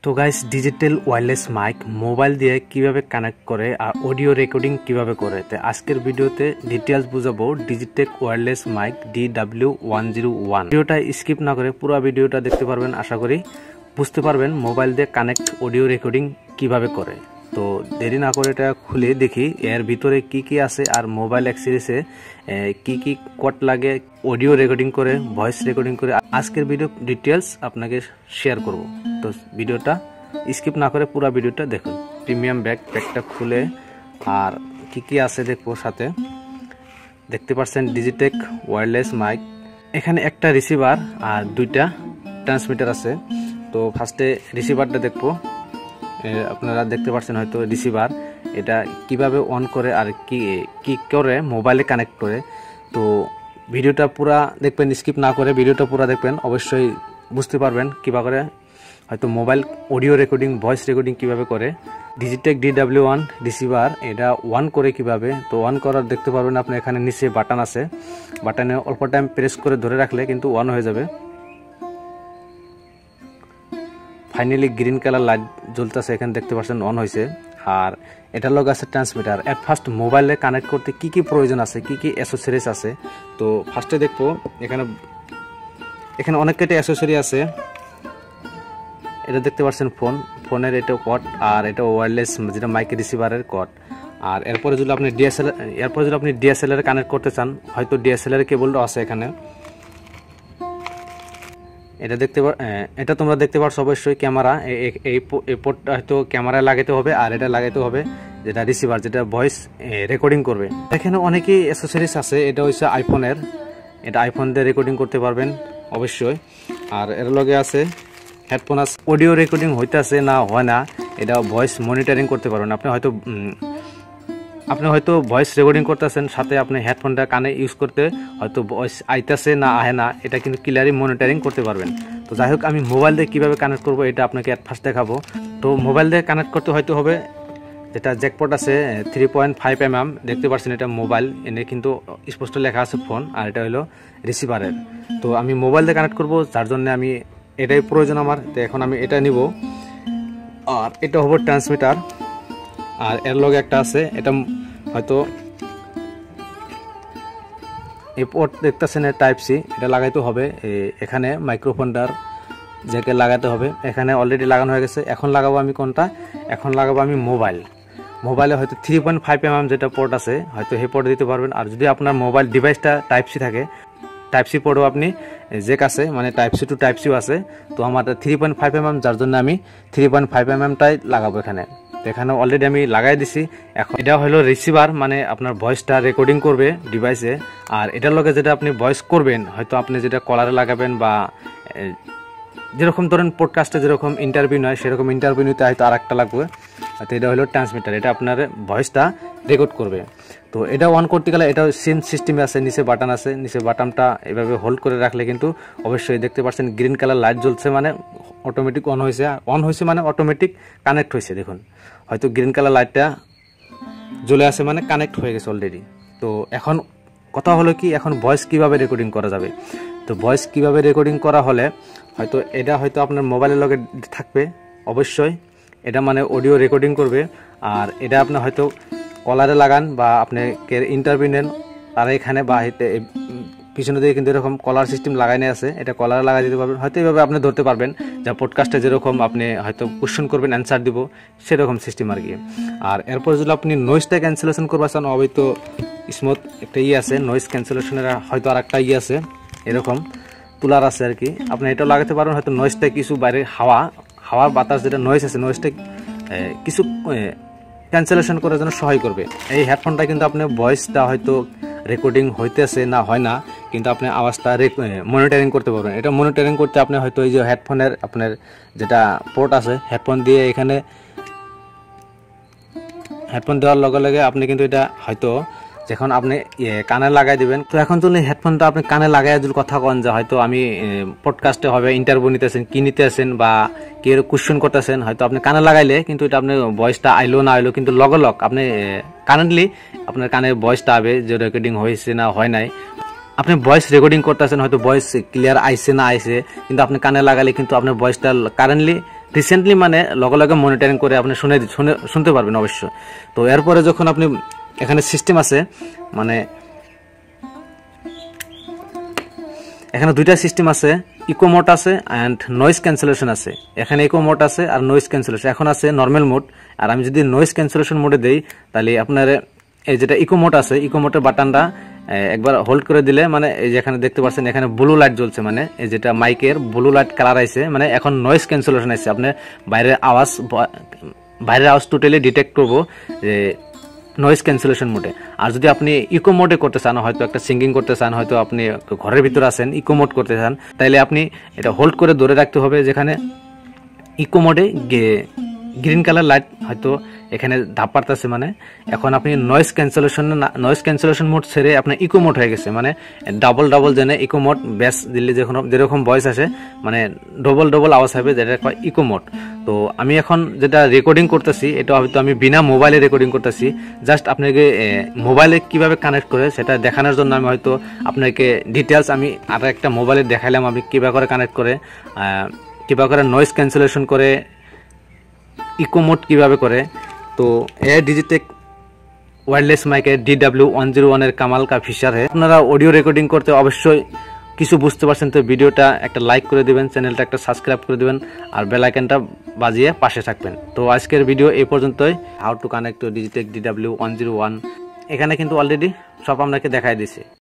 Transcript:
তো guys digital wireless mic mobile দিয়ে কিভাবে কানেক্ট করে আর অডিও রেকর্ডিং কিভাবে করে তো আজকের ভিডিওতে ডিটেইলস বুঝাবো ডিজিটেক ওয়্যারলেস মাইক DW101 ভিডিওটা স্কিপ না করে পুরো ভিডিওটা দেখতে পারবেন আশা করি বুঝতে পারবেন মোবাইল দিয়ে কানেক্ট অডিও রেকর্ডিং কিভাবে করে তো দেরি না করে এটা খুলে দেখি এর ভিতরে কি কি আছে আর মোবাইল অ্যাক্সেসে কি কি কোড লাগে অডিও রেকর্ডিং করে ভয়েস রেকর্ডিং করে আজকের ভিডিও ডিটেইলস আপনাকে শেয়ার করব তো ভিডিওটা স্কিপ না করে পুরো ভিডিওটা দেখুন প্রিমিয়াম ব্যাগটা খুলে আর কি কি আছে দেখবো সাথে দেখতে পাচ্ছেন ডিজিটেক ওয়্যারলেস মাইক এখানে একটা রিসিভার আর দুইটা ট্রান্সমিটার আছে তো ফার্স্টে রিসিভারটা দেখবো আপনারা দেখতে পাচ্ছেন হয়তো রিসিভার এটা কিভাবে অন করে আর কি করে মোবাইলে কানেক্ট করে তো ভিডিওটা পুরো দেখবেন স্কিপ না করে ভিডিওটা পুরো দেখবেন অবশ্যই বুঝতে পারবেন কিভাবে করে হয়তো mobile audio recording voice recording কিভাবে করে ডিজিটেক DW1 রিসিভার এটা অন করে কিভাবে তো অন করার দেখতে পারবেন আপনি এখানে নিচে বাটন আছে বাটনে অল্প টাইম প্রেস করে ধরে রাখলে কিন্তু অন হয়ে যাবে ফাইনালি গ্রিন কালার লাইট জ্বলতেছে এখানে দেখতে পাচ্ছেন অন হয়েছে আর এটার লগে আছে ট্রান্সমিটার এট ফার্স্ট মোবাইলে কানেক্ট করতে কি কি প্রয়োজন আছে কি কি অ্যাক্সেসরিজ আছে তো ফার্স্টে দেখবো এখানে অনেক কয়টা অ্যাক্সেসরি আছে এটা দেখতে পাচ্ছেন ফোনের এটা কোড আর এটা ওয়্যারলেস যেটা মাইক রিসিভারের কোড আর এরপরে যদি আপনি ডিএসএলআর কানেক্ট করতে চান হয়তো ডিএসএলআর কেবলটা আছে এখানে এটা তোমরা দেখতে পাচ্ছ অবশ্যই ক্যামেরা এই পোর্টটা হয়তো ক্যামেরায় লাগাতে হবে আর এটা লাগাতে হবে যেটা রিসিভার যেটা ভয়েস রেকর্ডিং করবে এখানে অনেকই অ্যাক্সেসরিজ আছে এটা হচ্ছে আইফোনের এটা আইফোন দিয়ে রেকর্ডিং করতে পারবেন অবশ্যই আর এর লগে আছে হেডফোন আছে অডিও রেকর্ডিং হইতেছে না হয় না এটা ভয়েস মনিটরিং করতে পারবেন আপনি হয়তো ভয়েস রেকর্ডিং করতেছেন সাথে আপনি হেডফোনটা কানে ইউজ করতে হয়তো ভয়েস আইতেছে না আহে না এটা কিন্তু ক্লিয়ারলি মনিটরিং করতে পারবেন তো যাই হোক আমি মোবাইল দিয়ে কীভাবে কানেক্ট করবো এটা আপনাকে ফার্স্ট দেখাবো তো মোবাইল দিয়ে কানেক্ট করতে হয়তো হবে যেটা জ্যাকপট আছে 3.5 mm দেখতে পাচ্ছেন এটা মোবাইল এনে কিন্তু স্পষ্ট লেখা আছে ফোন আর এটা হলো রিসিভারের তো আমি মোবাইল দিয়ে কানেক্ট করবো যার জন্য আমি এটাই প্রয়োজন আমার তো এখন আমি এটা নিব আর এটা হবে ট্রান্সমিটার আর এর লগে একটা আছে এটা হয়তো এই পোর্ট দেখতেছেন টাইপ সি এটা লাগাইতে হবে এখানে মাইক্রোফোনটার জ্যাকে লাগাতে হবে এখানে অলরেডি লাগানো হয়ে গেছে এখন লাগাবো আমি কোনটা এখন লাগাবো আমি মোবাইলে হয়তো 3.5 mm যেটা পোর্ট আছে হয়তো সেই পোর্ট দিতে পারবেন আর যদি আপনার মোবাইল ডিভাইসটা টাইপ সি থাকে টাইপ সি পোর্টও আপনি জ্যাক আছে মানে টাইপ সি টু টাইপ সিও আছে তো আমার 3.5 mm যার জন্য আমি 3.5 mm টাই লাগাবো এখানে অলরেডি আমি লাগাই দিছি এখন এটা হলো রিসিভার মানে আপনার ভয়েসটা রেকর্ডিং করবে ডিভাইসে আর এটার লগে যেটা আপনি ভয়েস করবেন হয়তো আপনি যেটা কলারে লাগাবেন বা যেরকম ধরেন পডকাস্টে যেরকম ইন্টারভিউ নয় সেরকম ইন্টারভিউ নিতে হয়তো আর একটা লাগবে তো এটা হলো ট্রান্সমিটার এটা আপনার ভয়েসটা রেকর্ড করবে তো এটা অন করতে গেলে এটা সেম সিস্টেমে আছে নিচে বাটন আছে নিচে বাটনটা এভাবে হোল্ড করে রাখলে কিন্তু অবশ্যই দেখতে পাচ্ছেন গ্রিন কালার লাইট জ্বলছে মানে অটোমেটিক অন হয়েছে মানে অটোমেটিক কানেক্ট হয়েছে দেখুন হয়তো গ্রিন কালার লাইটটা জ্বলে আসে মানে কানেক্ট হয়ে গেছে অলরেডি তো এখন কথা হলো কি এখন ভয়েস কিভাবে রেকর্ডিং করা যাবে তো ভয়েস কিভাবে রেকর্ডিং করা হলে হয়তো এটা হয়তো আপনার মোবাইলের লগে থাকবে অবশ্যই এটা মানে অডিও রেকর্ডিং করবে আর এটা আপনি হয়তো কলারে লাগান বা আপনি ইন্টারভিউ নেন আর এখানে বা পিছনে দিকে কিন্তু এরকম কলার সিস্টেম লাগাইনে আছে এটা কলারে লাগাই দিতে পারবেন হয়তো এইভাবে আপনি ধরতে পারবেন যা পডকাস্টে যেরকম আপনি হয়তো কোশ্চেন করবেন অ্যান্সার দিব সেরকম সিস্টেম আর কি আর এরপর যদি আপনি নয়েজটা ক্যান্সেলেশন করবার চান হয়তো স্মুথ একটা আছে নয়েজ ক্যান্সেলেশনের হয়তো আর একটা আছে এরকম তুলার আছে আর কি আপনি এটা লাগাতে পারবেন হয়তো নয়েজটা কিছু বাইরে হাওয়ার বাতাস যেটা নয়েজ আছে নয়েজটা কিছু ক্যান্সেলেশন করার জন্য সহায় করবে এই হেডফোনটা কিন্তু আপনি ভয়েসটা হয়তো রেকর্ডিং হইতেছে না হয় না কিন্তু আপনি আওয়াজটা মনিটরিং করতে পারবেন এটা মনিটরিং করতে আপনি হয়তো এই যে হেডফোনের আপনার যেটা পোর্ট আছে হেডফোন দিয়ে এখানে হেডফোন দেওয়ার লগে লগে আপনি কিন্তু এটা হয়তো যখন আপনি কানে লাগাই দিবেন তো এখন তো হেডফোনটা আপনি কানে লাগাই যদি কথা কন যে হয়তো আমি পডকাস্টে হবে ইন্টারভিউ নিতেছেন কি নিতেছেন বা কি কোশ্চেন করতেছেন হয়তো আপনি কানে লাগাইলে কিন্তু এটা আপনি ভয়েসটা আইলো না আইলো কিন্তু লগ আপনি কারেন্টলি আপনার কানে ভয়েসটা আবে যে রেকর্ডিং হয়েছে না হয় নাই আপনি ভয়েস রেকর্ডিং করতেছেন হয়তো ভয়েস ক্লিয়ার আইছে না আইছে কিন্তু আপনি কানে লাগালে কিন্তু আপনার ভয়েসটা কারেন্টলি রিসেন্টলি মানে লগে লগে মনিটরিং করে আপনি শুনতে পারবেন অবশ্যই। তো এরপরে যখন আপনি এখানে সিস্টেম আছে, মানে এখানে দুইটা সিস্টেম আছে, ইকো মোড আছে অ্যান্ড নয়েজ ক্যান্সেলেশন আছে। এখানে ইকো মোড আছে আর নয়েজ ক্যান্সেলেশন। এখন আছে নর্মাল মোড, আর আমি যদি নয়েজ ক্যান্সেলেশন মোডে দেই তাহলে আপনার এই যেটা ইকো মোড আছে, ইকো মোডের বাটনটা একবার হোল্ড করে দিলে মানে এই যে এখানে দেখতে পাচ্ছেন এখানে ব্লু লাইট জ্বলছে, মানে এই যেটা মাইকের ব্লু লাইট কালার আইছে, মানে এখন নয়েজ ক্যান্সেলেশন আছে। আপনি বাইরের আওয়াজ টোটালি ডিটেক্ট করবো যে নয়েজ ক্যান্সেলেশন মোডে। আর যদি আপনি ইকো মোডে করতে চান, হয়তো একটা সিঙ্গিং করতে চান, হয়তো আপনি ঘরের ভিতরে আছেন ইকো মোড করতে চান, তাইলে আপনি এটা হোল্ড করে ধরে রাখতে হবে। যেখানে ইকো মোডে গ্রিন কালার লাইট হয়তো এখানে ধাপ পারতেছে, মানে এখন আপনি নয়েজ ক্যান্সেলেশন মোড ছেড়ে আপনার ইকো মোড হয়ে গেছে, মানে ডাবল জেনে ইকো মোড বেস দিল্লি যেরকম ভয়েস আসে, মানে ডবল আওয়াজ হবে, যেটা কয় ইকো মোড। তো আমি এখন যেটা রেকর্ডিং করতেছি এটা হয়তো আমি বিনা মোবাইলে রেকর্ডিং করতেছি, জাস্ট আপনাকে মোবাইলে কিভাবে কানেক্ট করে সেটা দেখানোর জন্য আমি হয়তো আপনাকে ডিটেলস আমি আর একটা মোবাইলে দেখাইলাম আমি কিভাবে করে কানেক্ট করে, কিভাবে করে নয়েজ ক্যান্সেলেশন করে, ইকো মোড কিভাবে করে। তো এ ডিজিটেক ওয়্যারলেস মাইকের DW101 এর কামাল কা ফিচার है। আপনারা অডিও রেকর্ডিং করতে অবশ্যই কিছু বুঝতে পারছেন তো ভিডিওটা একটা লাইক করে দিবেন, চ্যানেলটা একটা সাবস্ক্রাইব করে দিবেন, আর বেল আইকনটা বাজিয়ে পাশে থাকবেন। তো আজকের ভিডিও এই পর্যন্তই, how to connect to Digitech DW101। এখানে কিন্তু অলরেডি সব আপনাকে দেখাই দিয়েছি।